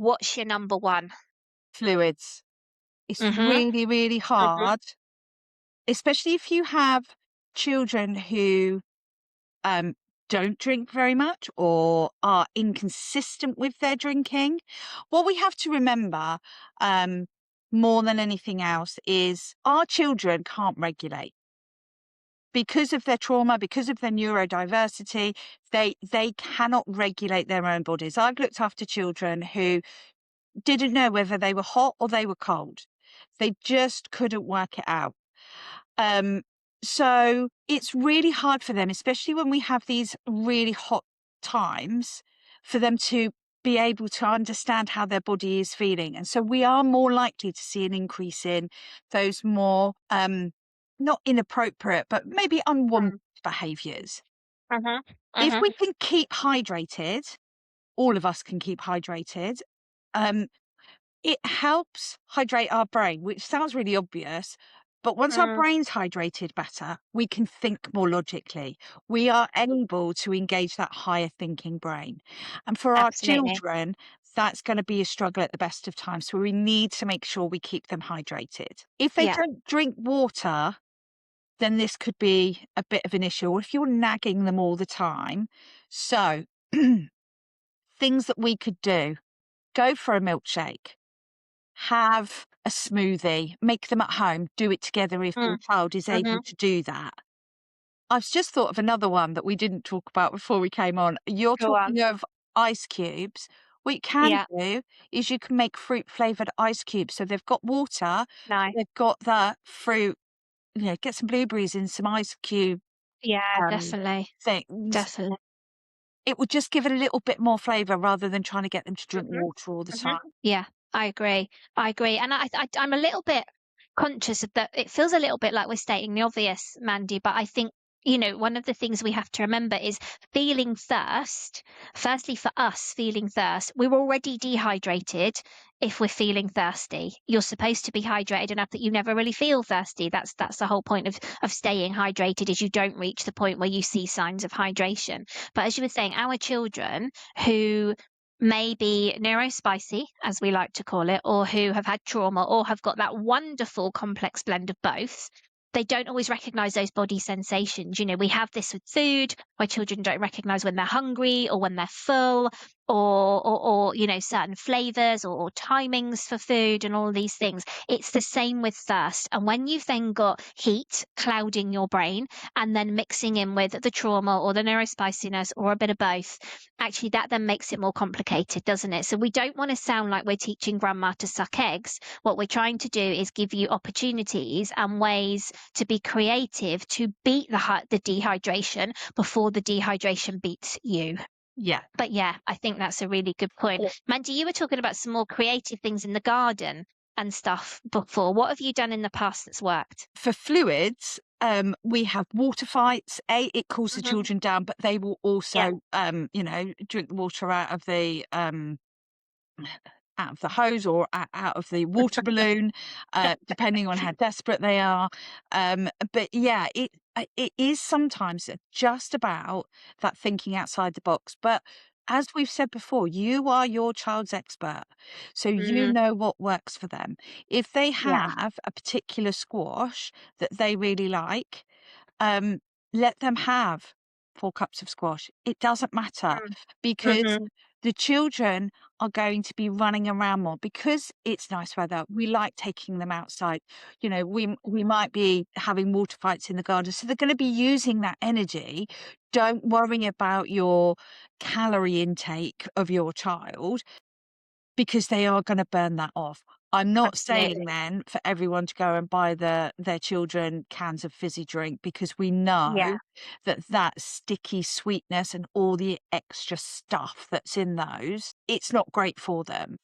what's your number one? Fluids. It's Mhm, really, really mhm, hard, especially if you have children who um, don't drink very much or are inconsistent with their drinking. What we have to remember, um, more than anything else, is our children can't regulate because of their trauma, because of their neurodiversity. They cannot regulate their own bodies. I've looked after children who didn't know whether they were hot or they were cold. They just couldn't work it out. Um, so it's really hard for them, especially when we have these really hot times, for them to be able to understand how their body is feeling. And so we are more likely to see an increase in those more, not inappropriate, but maybe unwanted mm, behaviours. mhm, If mhm, we can keep hydrated, all of us can keep hydrated. Um, it helps hydrate our brain, which sounds really obvious, but once our mm, brain's hydrated better, we can think more logically. We are able to engage that higher thinking brain. And for our absolutely. children, that's going to be a struggle at the best of times. So we need to make sure we keep them hydrated. If they Yeah, don't drink water, then this could be a bit of an issue. Or if you're nagging them all the time. So things that we could do: go for a milkshake, have a smoothie, make them at home, do it together if your mm, child is able mhm, to do that. I've just thought of another one that we didn't talk about before we came on. You're go on. talking of ice cubes. What you can Yeah, do is you can make fruit flavoured ice cubes. So they've got water, but nice. they've got the fruit, get some blueberries in some ice cube Yeah, um, definitely, things. definitely. It would just give it a little bit more flavour rather than trying to get them to drink Mhm, water all the mhm. time. Yeah, I agree. I agree, and I'm a little bit conscious of that. It feels a little bit like we're stating the obvious, Mandy, but I think, one of the things we have to remember is feeling thirst. Firstly, for us, feeling thirst, we're already dehydrated if we're feeling thirsty. You're supposed to be hydrated enough that you never really feel thirsty. That's the whole point of staying hydrated, is you don't reach the point where you see signs of hydration. But as you were saying, our children who may be neurospicy, as we like to call it, or who have had trauma or have got that wonderful complex blend of both, they don't always recognize those body sensations. We have this with food where children don't recognize when they're hungry or when they're full, or certain flavors or timings for food and all these things. It's the same with thirst. And when you've then got heat clouding your brain and then mixing in with the trauma or the neurospiciness or a bit of both, actually that then makes it more complicated, doesn't it? So we don't want to sound like we're teaching grandma to suck eggs. What we're trying to do is give you opportunities and ways to be creative to beat the dehydration before the dehydration beats you. Yeah. But yeah, I think that's a really good point. Mandy, you were talking about some more creative things in the garden and stuff before. What have you done in the past that's worked? For fluids, we have water fights. It cools the Mhm. children down, but they will Yeah. also, drink the water out of the hose or out of the water balloon, depending on how desperate they are. But yeah, it is sometimes just about that thinking outside the box. But as we've said before, you are your child's expert, so you Mhm. know what works for them. If they Yeah. have a particular squash that they really like, um, let them have 4 cups of squash. It doesn't matter, Mm. because Mhm. the children are going to be running around more because it's nice weather. We like taking them outside. We might be having water fights in the garden, so they're going to be using that energy. Don't worry about your calorie intake of your child, because they are gonna burn that off. I'm not saying Absolutely. then for everyone to go and buy their children cans of fizzy drink, because we know Yeah. that sticky sweetness and all the extra stuff that's in those, it's not great for them.